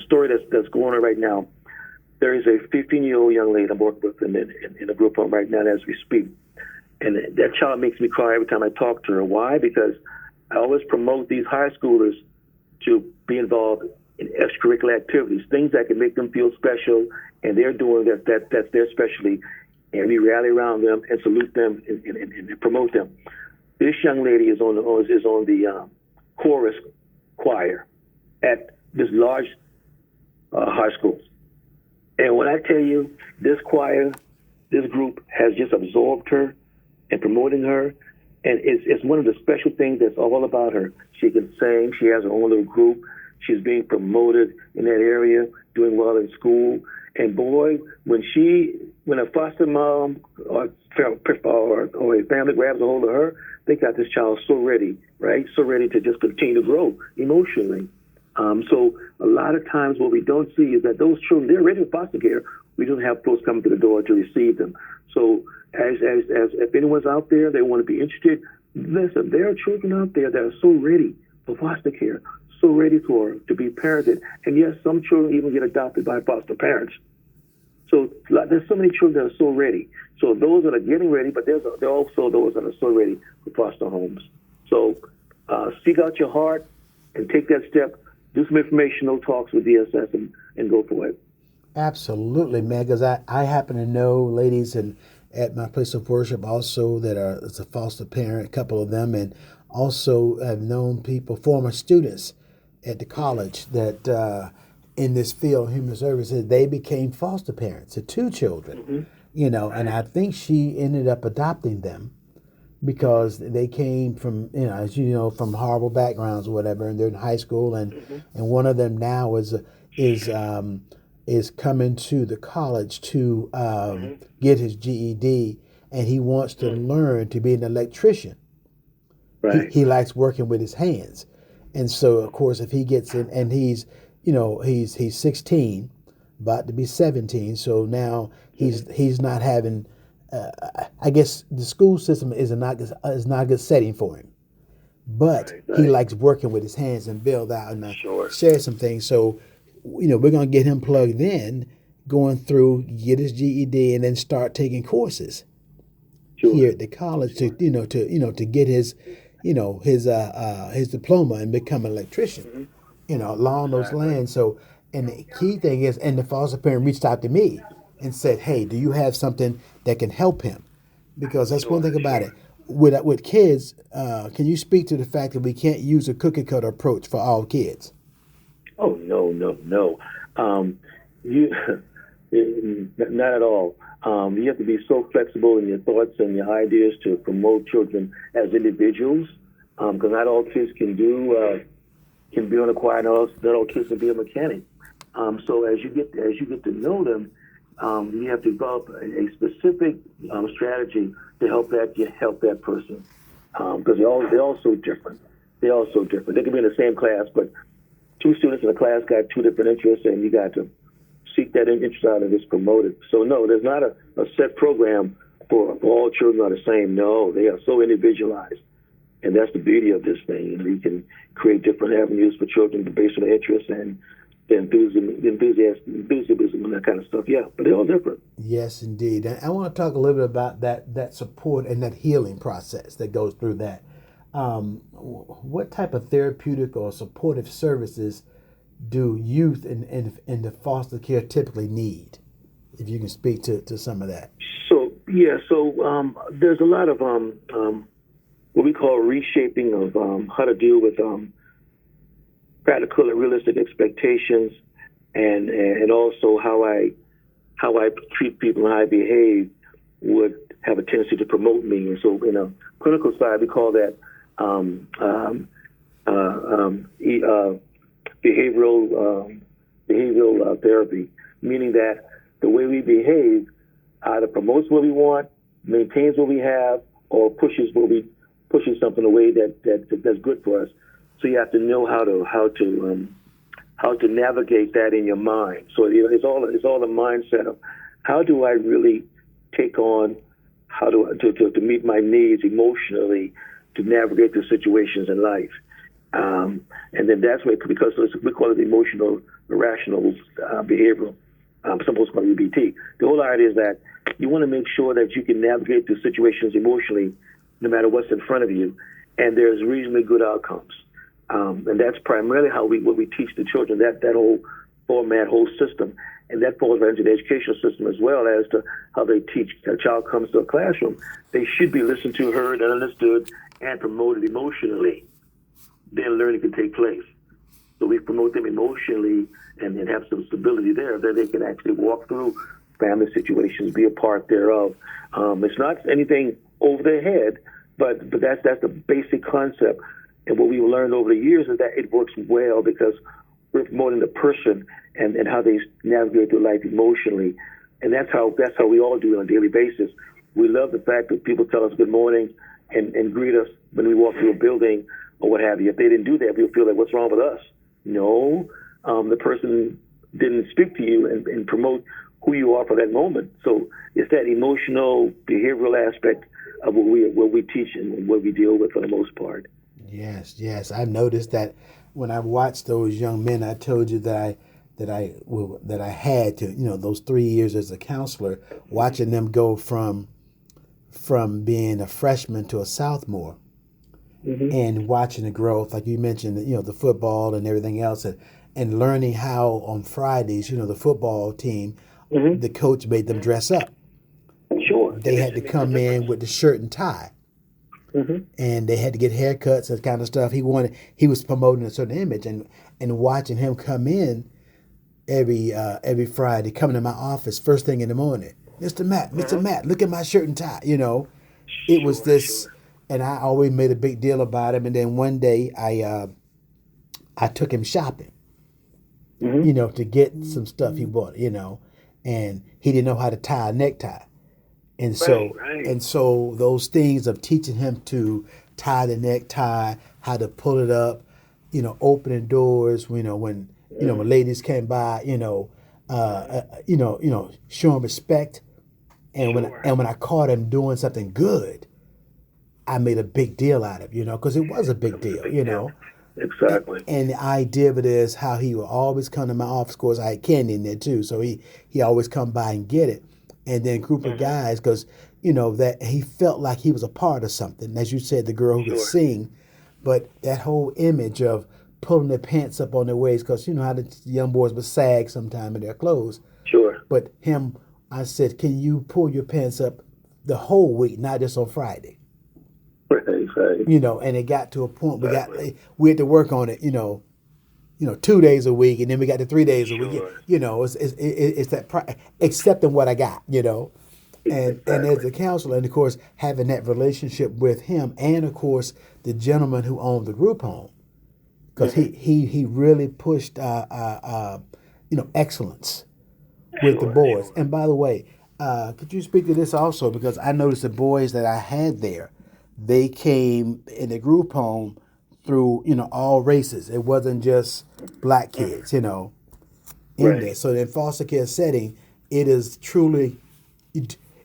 story that's going on right now. There is a 15-year-old young lady I'm working with in a group home right now as we speak. And that child makes me cry every time I talk to her. Why? Because I always promote these high schoolers to be involved in extracurricular activities, things that can make them feel special, and they're doing that's their specialty. And we rally around them and salute them and promote them. This young lady is on the chorus choir at this large high school. And when I tell you, this choir, this group has just absorbed her and promoting her. And it's one of the special things that's all about her. She can sing. She has her own little group. She's being promoted in that area, doing well in school. And boy, when a foster mom or a family grabs a hold of her, they got this child so ready, right? So ready to just continue to grow emotionally. So a lot of times what we don't see is that those children, they're ready for foster care. We don't have folks coming to the door to receive them. So as if anyone's out there, they want to be interested, listen, there are children out there that are so ready for foster care, so ready to be parented. And yes, some children even get adopted by foster parents. So there's so many children that are so ready. So those that are getting ready, but there are also those that are so ready for foster homes. So seek out your heart and take that step. Do some informational talks with DSS and go for it. Absolutely, man, because I happen to know ladies at my place of worship also that are as a foster parent, a couple of them, and also have known people, former students at the college that in this field, human services, they became foster parents to two children, and I think she ended up adopting them because they came from, as you know, from horrible backgrounds or whatever, and they're in high school, and one of them now is coming to the college to get his GED, and he wants to learn to be an electrician. Right. He likes working with his hands. And so, of course, if he gets in, and he's 16, about to be 17, so now he's not having. I guess the school system is not a good setting for him, but he likes working with his hands and build out and share some things. So, we're gonna get him plugged in, going through, get his GED, and then start taking courses here at the college to get his his diploma and become an electrician, along those lines. So, and the key thing is, and the foster parent reached out to me and said, "Hey, do you have something that can help him?" Because that's one thing about it. With kids, can you speak to the fact that we can't use a cookie cutter approach for all kids? Oh, no. You not at all. You have to be so flexible in your thoughts and your ideas to promote children as individuals, because not all kids can be on a choir, not all kids can be a mechanic. So as you get to know them, you have to develop a specific strategy to help that person, because they're all so different. They're all so different. They can be in the same class, but two students in a class got two different interests, and you got to seek that interest out and just promote it. So no, there's not a set program for all children are the same. No, they are so individualized, and that's the beauty of this thing. You can create different avenues for children based on their interests and enthusiasm and that kind of stuff. Yeah, but they're all different. Yes, indeed. And I want to talk a little bit about that support and that healing process that goes through that. What type of therapeutic or supportive services do youth in the foster care typically need? If you can speak to some of that. So there's a lot of what we call reshaping of how to deal with practical and realistic expectations, and also how I treat people and how I behave would have a tendency to promote me. And so in a clinical side, we call that behavioral therapy, meaning that the way we behave either promotes what we want, maintains what we have, or pushes something away that's good for us. So you have to know how to navigate that in your mind. So it's all the mindset of how do I really take on to meet my needs emotionally, to navigate the situations in life. And then that's why, because we call it emotional irrational behavioral. Some folks call it EBT. The whole idea is that you want to make sure that you can navigate the situations emotionally, no matter what's in front of you, and there's reasonably good outcomes. And that's primarily what we teach the children, that whole format, whole system. And that falls right into the educational system as well as to how they teach. A child comes to a classroom, they should be listened to, heard, and understood, and promoted emotionally. Then learning can take place. So we promote them emotionally and have some stability there, that they can actually walk through family situations, be a part thereof. It's not anything over their head, but that's the basic concept. And what we've learned over the years is that it works well because we're promoting the person and how they navigate through life emotionally. And that's how we all do it on a daily basis. We love the fact that people tell us good morning and greet us when we walk through a building or what have you. If they didn't do that, we'll feel like, what's wrong with us? No, the person didn't speak to you and promote who you are for that moment. So it's that emotional, behavioral aspect of what we teach and what we deal with for the most part. Yes. I've noticed that when I watched those young men, I told you that I had to, those 3 years as a counselor, watching them go from being a freshman to a sophomore, and watching the growth, like you mentioned, the football and everything else, and learning how on Fridays, the football team, the coach made them dress up. Sure. They had to come in with the shirt and tie. And they had to get haircuts and kind of stuff. He was promoting a certain image, and watching him come in every Friday, coming to my office first thing in the morning. Mr. Matt, look at my shirt and tie. It was this, and I always made a big deal about him. And then one day I took him shopping, to get some stuff he bought, and he didn't know how to tie a necktie. And Right, so right. and so those things of teaching him to tie the necktie, how to pull it up, opening doors, when ladies came by, showing respect. And Sure. when I caught him doing something good, I made a big deal out of it, because it was a big That was a deal, big deal. Exactly. And the idea of it is how he would always come to my office. Of course, I had candy in there too, so he always come by and get it. And then a group of Hmm. guys, because that he felt like he was a part of something. As you said, the girl who could Sure. sing, but that whole image of pulling their pants up on their waist, because you know how the young boys would sag sometime in their clothes. Sure. But him, I said, can you pull your pants up the whole week, not just on Friday? Right, right. And it got to a point Exactly. we had to work on it, 2 days a week, and then we got to 3 days a week. Sure. It's that accepting what I got, and as Exactly. a counselor, and of course having that relationship with him, and of course the gentleman who owned the group home, because Hmm. he really pushed excellence with the Sure. boys. Sure. And by the way, could you speak to this also? Because I noticed the boys that I had there, they came in the group home through, all races. It wasn't just black Hmm. kids, in there. Right. So in foster care setting, it is truly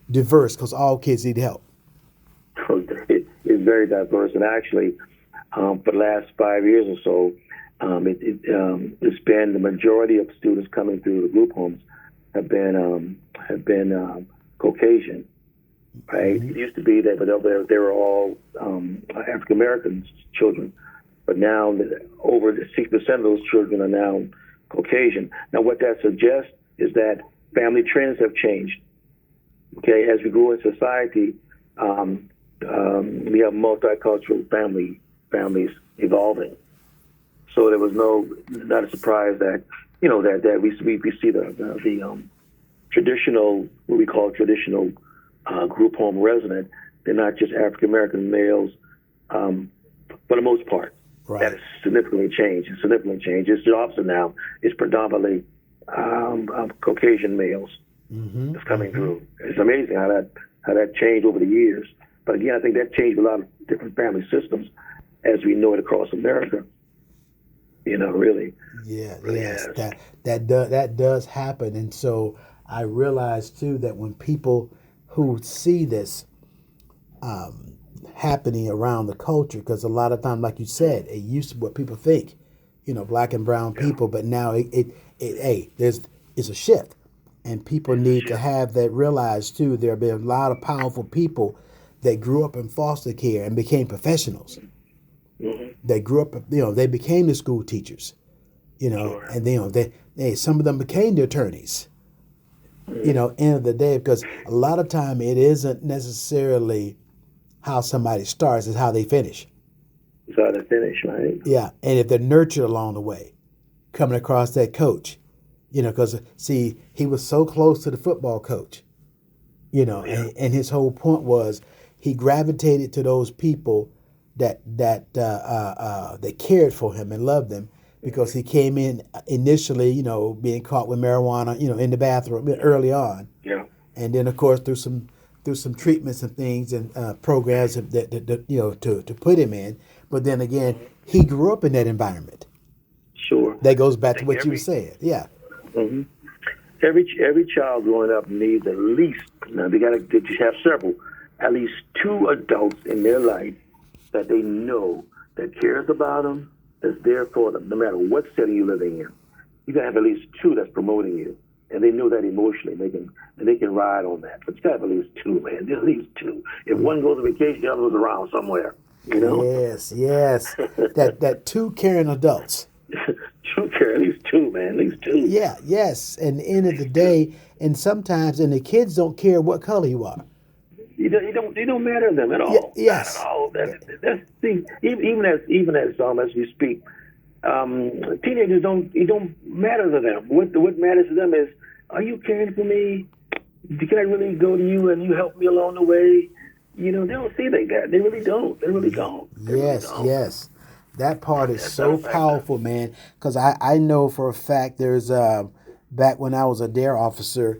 diverse because all kids need help. So it's very diverse, and actually, for the last 5 years or so, it's been the majority of students coming through the group homes have been Caucasian, right? Mm-hmm. It used to be that they were all African American children, but now over 6% of those children are now Caucasian. Now, what that suggests is that family trends have changed. Okay, as we grow in society, we have multicultural families evolving. So there was not a surprise that that we see the traditional, what we call traditional group home resident. They're not just African American males, for the most part. That Right. has significantly changed. It's significantly changed. It's the opposite now. It's predominantly Caucasian males Mm-hmm. that's coming Mm-hmm. through. It's amazing how that changed over the years. But again, I think that changed a lot of different family systems as we know it across America. Really, Yeah, really yes, has. that does happen, and so I realize too that when people who see this happening around the culture, because a lot of times, like you said, it used to be what people think, black and brown Yeah, people, but now hey, it's a shift, and people it's a need to shift. have that realized too. There have been a lot of powerful people that grew up in foster care and became professionals. Hmm. They grew up, they became the school teachers, Sure. and some of them became the attorneys. Hmm. End of the day, because a lot of time it isn't necessarily how somebody starts, it's how they finish. It's how to finish, right? Yeah, and if they're nurtured along the way, coming across that coach, because see, he was so close to the football coach, Oh yeah. and his whole point was he gravitated to those people that cared for him and loved him because Hmm. he came in initially, being caught with marijuana, in the bathroom early on, Yeah. and then of course through some treatments and things and programs to put him in. But then again, Hmm. he grew up in that environment. Sure. That goes I back to think what you were saying. Yeah. hmm every child growing up needs at least, now they just have several, at least two adults in their life that they know that cares about them, that's there for them, no matter what setting you're living in. You gotta have at least two that's promoting you, and they know that emotionally. They can ride on that. But you gotta have at least two, man. At least two. If one goes on vacation, the other goes around somewhere. You know. Yes, yes. That two caring adults. True care, at least two, man. At least two. Yeah, yes. And the end At of the least two. day, and sometimes, and the kids don't care what color you are. You don't matter to them at Yeah, all. Not at yes. all. That's see, even as we speak, teenagers don't it don't matter to them. What matters to them is, are you caring for me? Can I really go to you and you help me along the way? They don't see like that. They really don't. They really don't. They really Yes, don't. yes. That part is That's not a so factor. powerful, man. Because I know for a fact back when I was a DARE officer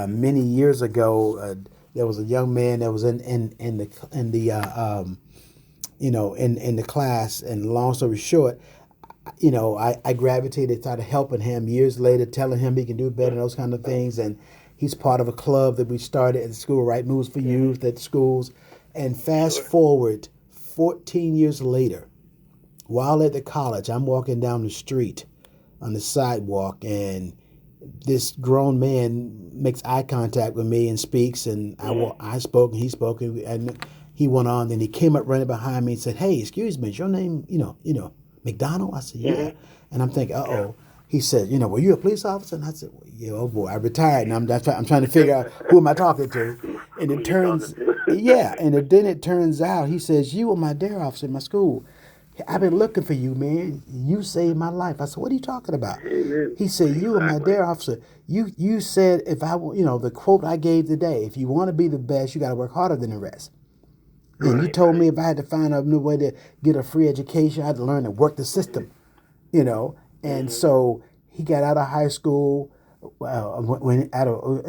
many years ago, there was a young man that was in the class. And long story short, I gravitated, started helping him. Years later, telling him he can do better and those kind of things. And he's part of a club that we started at the school, Right Moves for Youth at schools. And fast forward 14 years later, while at the college, I'm walking down the street on the sidewalk, and this grown man makes eye contact with me and speaks, and I spoke and he spoke, and he went on. Then he came up running behind me and said, "Hey, excuse me, is your name, McDonald?" I said, "Yeah." And I'm thinking, "Uh-oh." He said, "Were you a police officer?" And I said, "Well, yeah, oh boy, I retired, and I'm trying to figure out who am I talking to." And it turns, then it turns out he says, "You were my dare officer in my school. I've been looking for you, man. You saved my life." I said, "What are you talking about?" Amen. He said, "You were my dare officer. You said if I, the quote I gave today, if you want to be the best, you got to work harder than the rest. And you told me if I had to find a new way to get a free education, I had to learn to work the system, And so he got out of high school, when out of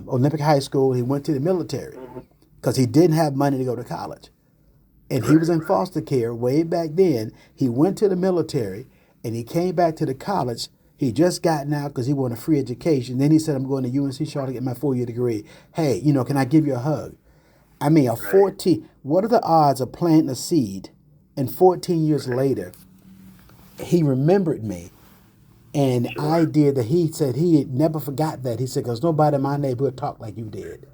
Olympic High School, he went to the military because he didn't have money to go to college. And he was in foster care way back then. He went to the military and he came back to the college. He just gotten out because he wanted a free education. Then he said, "I'm going to UNC Charlotte to get my 4-year degree. Hey, can I give you a hug?" I mean, 14, what are the odds of planting a seed and 14 years later, he remembered me. And the idea that he said he had never forgot that. He said, because nobody in my neighborhood talked like you did.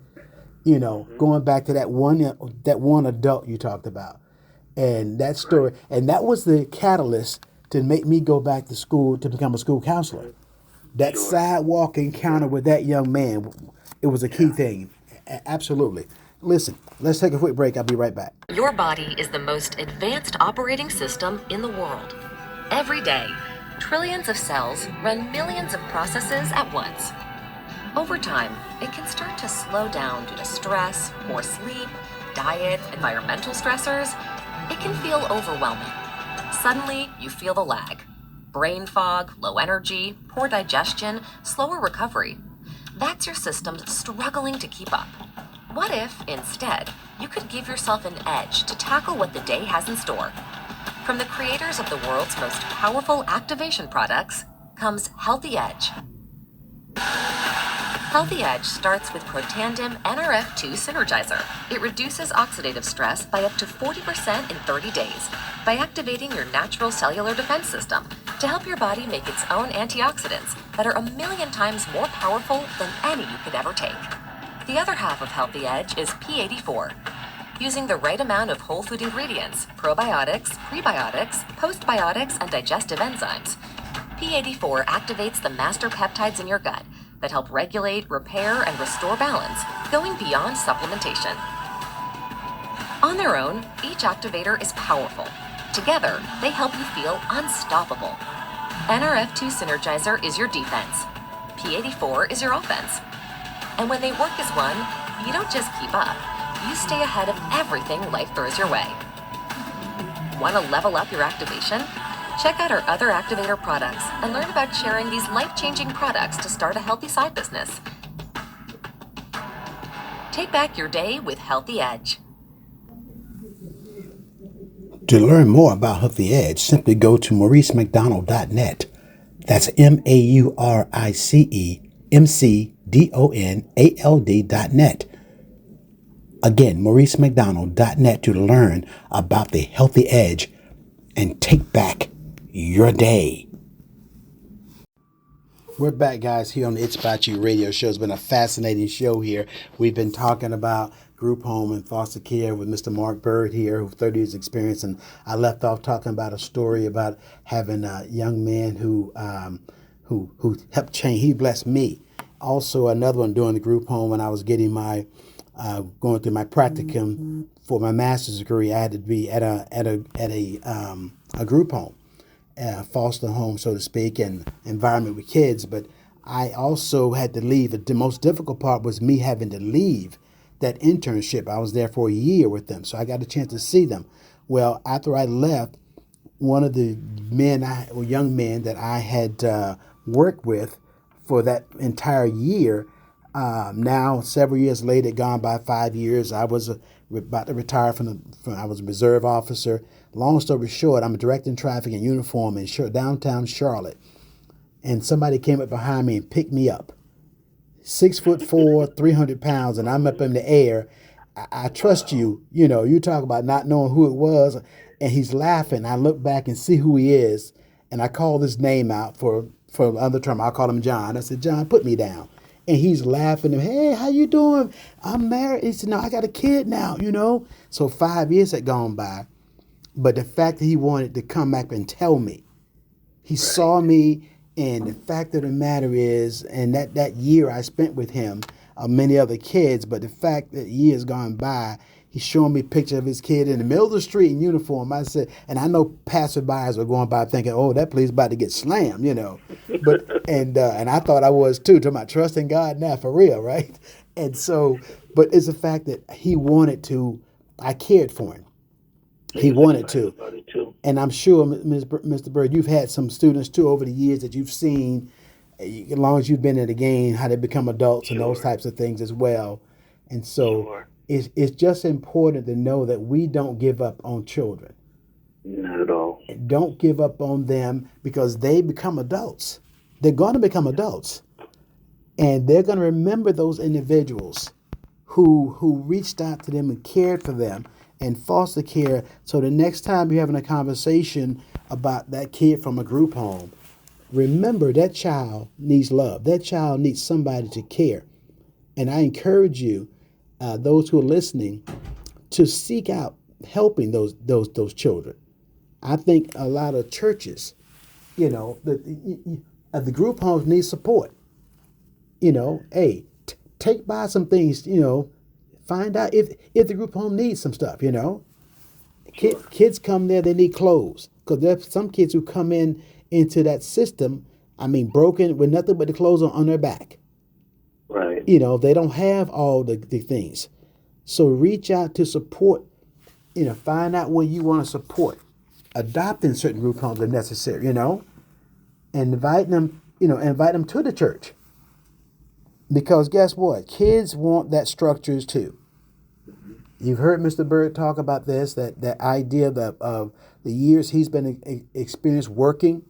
Going back to that one adult you talked about. And that story, and that was the catalyst to make me go back to school to become a school counselor. That sidewalk encounter with that young man, it was a key thing. Absolutely. Listen, let's take a quick break. I'll be right back. Your body is the most advanced operating system in the world. Every day, trillions of cells run millions of processes at once. Over time, it can start to slow down due to stress, poor sleep, diet, environmental stressors. It can feel overwhelming. Suddenly, you feel the lag. Brain fog, low energy, poor digestion, slower recovery. That's your system struggling to keep up. What if, instead, you could give yourself an edge to tackle what the day has in store? From the creators of the world's most powerful activation products comes Healthy Edge. Healthy Edge starts with Protandim NRF2 Synergizer. It reduces oxidative stress by up to 40% in 30 days by activating your natural cellular defense system to help your body make its own antioxidants that are 1,000,000 times more powerful than any you could ever take. The other half of Healthy Edge is P84. Using the right amount of whole food ingredients, probiotics, prebiotics, postbiotics, and digestive enzymes, P84 activates the master peptides in your gut that help regulate, repair, and restore balance, going beyond supplementation. On their own, each activator is powerful. Together, they help you feel unstoppable. NRF2 Synergizer is your defense. P84 is your offense. And when they work as one, you don't just keep up, you stay ahead of everything life throws your way. Want to level up your activation? Check out our other activator products and learn about sharing these life-changing products to start a healthy side business. Take back your day with Healthy Edge. To learn more about Healthy Edge, simply go to MauriceMcDonald.net. That's MauriceMcDonald.net. Again, MauriceMcDonald.net to learn about the Healthy Edge and take back your day. We're back, guys, here on the It's About You radio show. It's been a fascinating show here. We've been talking about group home and foster care with Mr. Mark Byrd here, who 30 years experience. And I left off talking about a story about having a young man who helped change. He blessed me. Also, another one doing the group home when I was getting my going through my practicum for my master's degree. I had to be at a group home, foster home, so to speak, and environment with kids. But I also had to leave. The most difficult part was me having to leave that internship. I was there for a year with them, so I got a chance to see them. Well, after I left, one of the young men that I had worked with for that entire year, Now, several years later, gone by 5 years, I was about to retire I was a reserve officer. Long story short, I'm directing traffic in uniform in downtown Charlotte. And somebody came up behind me and picked me up. 6'4", 300 pounds, and I'm up in the air. I trust you. You know, you talk about not knowing who it was, and he's laughing. I look back and see who he is, and I call his name out for other term. I'll call him John. I said, John, put me down. And he's laughing. Hey, how you doing? I'm married. He said, no, I got a kid now, you know. So 5 years had gone by. But the fact that he wanted to come back and tell me, he saw me, and the fact of the matter is, and that year I spent with him, many other kids, but the fact that years gone by, he's showing me a picture of his kid in the middle of the street in uniform. I said, and I know passerbys were going by thinking, oh, that place about to get slammed, you know. But and I thought I was too, to my trust in God now, for real, right? And so, but it's the fact that he wanted to, I cared for him. He wanted to. And I'm sure, Mr. Byrd, you've had some students too over the years that you've seen, as long as you've been in the game, how they become adults and those types of things as well. And so it's just important to know that we don't give up on children. Not at all. Don't give up on them, because they become adults. They're going to become adults. And they're going to remember those individuals who reached out to them and cared for them and foster care. So the next time you're having a conversation about that kid from a group home, remember that child needs love. That child needs somebody to care. And I encourage you, those who are listening, to seek out helping those children. I think a lot of churches, you know, the group homes need support. You know, hey, take by some things, you know, find out if the group home needs some stuff, you know. Kids come there, they need clothes. Because there's some kids who come into that system, I mean, broken with nothing but the clothes on their back. Right. You know, they don't have all the things. So reach out to support, you know, find out where you want to support. Adopting certain group homes if necessary, you know, and invite them to the church. Because guess what? Kids want that structures too. You've heard Mr. Byrd talk about this, that idea of the years he's been experienced working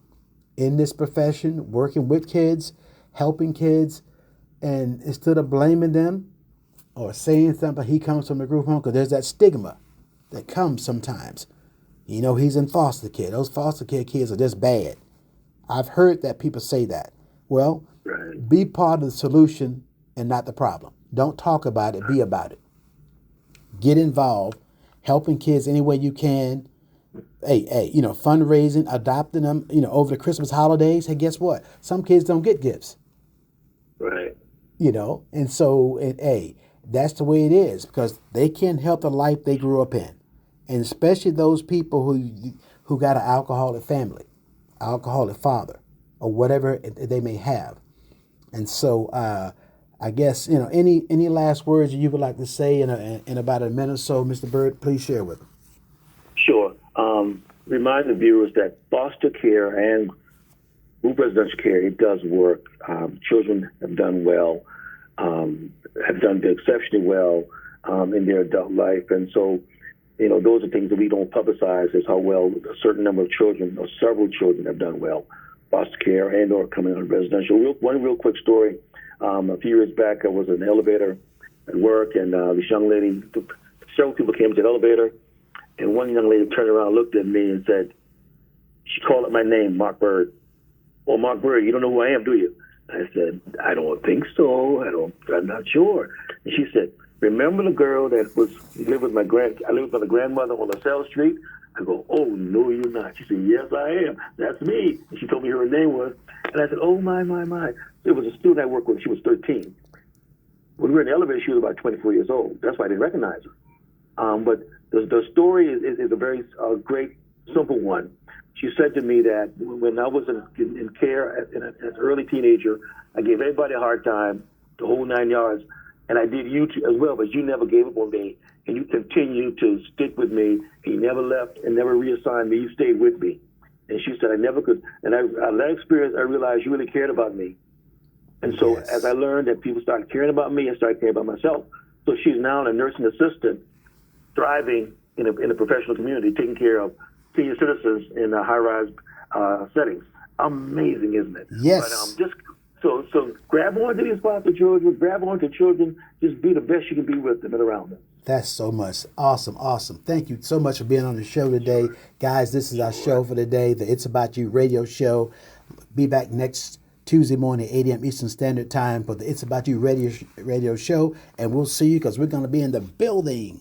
in this profession, working with kids, helping kids, and instead of blaming them or saying something, he comes from the group home, because there's that stigma that comes sometimes. You know, he's in foster care. Those foster care kids are just bad. I've heard that people say that. Well, be part of the solution and not the problem. Don't talk about it, be about it. Get involved, helping kids any way you can. Hey, you know, fundraising, adopting them, you know, over the Christmas holidays. Hey, guess what? Some kids don't get gifts. Right. You know, and so, that's the way it is, because they can't help the life they grew up in. And especially those people who got an alcoholic family, alcoholic father, or whatever they may have. And so I guess, you know, any last words you would like to say in about a minute or so, Mr. Byrd, please share with them. Sure. Remind the viewers that foster care and group residential care, it does work. Children have done well, have done exceptionally well in their adult life. And so, you know, those are things that we don't publicize, is how well a certain number of children or several children have done well, foster care and or coming out of residential. One real quick story. A few years back, I was in an elevator at work, and this young lady, several people came to the elevator, and one young lady turned around, looked at me, and said, she called out my name, Mark Byrd. "Well, Mark Byrd, you don't know who I am, do you?" I said, "I don't think so. I'm not sure." And she said, "Remember the girl that lived with my grandmother on LaSalle Street?" I go, "Oh, no, you're not." She said, "Yes, I am. That's me." And she told me who her name was. And I said, "Oh, my. It was a student I worked with. She was 13. When we were in the elevator, she was about 24 years old. That's why I didn't recognize her. But the story is a very great, simple one. She said to me that when I was in care as an early teenager, I gave everybody a hard time, the whole 9 yards, and I did you too as well, but you never gave up on me, and you continued to stick with me, and you never left and never reassigned me. You stayed with me." And she said, "I never could." And that experience, I realized you really cared about me. And so Yes. as I learned that people started caring about me, I started caring about myself. So she's now a nursing assistant, thriving in a professional community, taking care of senior citizens in high-rise settings. Amazing, isn't it? Yes. But so grab onto these foster children, grab onto children, just be the best you can be with them and around them. That's so much. Awesome. Awesome. Thank you so much for being on the show today. Guys, this is our show for today, the It's About You radio show. Be back next Tuesday morning, 8 a.m. Eastern Standard Time for the It's About You radio show. And we'll see you because we're going to be in the building.